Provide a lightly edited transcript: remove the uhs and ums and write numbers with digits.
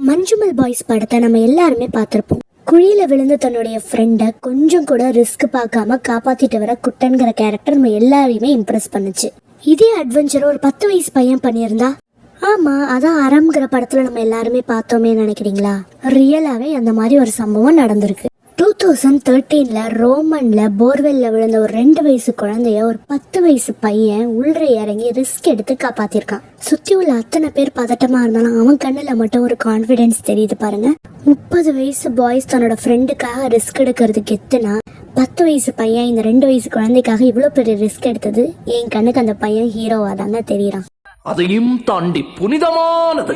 Manjummel boys படத்தை நம்ம எல்லாருமே பார்த்திருப்போம். குழியில விழுந்து தன்னுடைய ஃப்ரெண்டை கொஞ்சம் கூட ரிஸ்க் பார்க்காம காப்பாத்திட்டு வர குட்டன்கிற கேரக்டர் நம்ம எல்லாரையுமே இம்ப்ரெஸ் பண்ணுச்சு. இதே அட்வென்ச்சர் ஒரு 10 வயசு பையன் பண்ணியிருந்தா, ஆமா அதான் அறம்ங்கிற படத்துல நம்ம எல்லாருமே பார்த்தோமே நினைக்கிறீங்களா? ரியலாவே அந்த மாதிரி ஒரு சம்பவம் நடந்திருக்கு. 2013 ரோமன்ல போர்வெல்ல விழுந்த ஒரு 2 வயசு குழந்தைய ஒரு 10 வயசு பையன் உள்ள இறங்கி ரிஸ்க் எடுத்து காப்பாத்திருக்கான். சுத்தி உள்ள அத்தனை பேர் பதட்டமா இருந்தாலும் அவன் கண்ணுல மட்டும் ஒரு கான்பிடன்ஸ் தெரியுது பாருங்க. 30 வயசு பாய்ஸ் தன்னோட ஃப்ரெண்டுக்காக ரிஸ்க் எடுக்கிறதுக்கு எத்துனா 10 வயசு பையன் இந்த 2 வயசு குழந்தைக்காக இவ்வளவு பெரிய ரிஸ்க் எடுத்தது என் கண்ணுக்கு அந்த பையன் ஹீரோவா தாங்க தெரியறான். அதையும் தாண்டி புனிதமானது.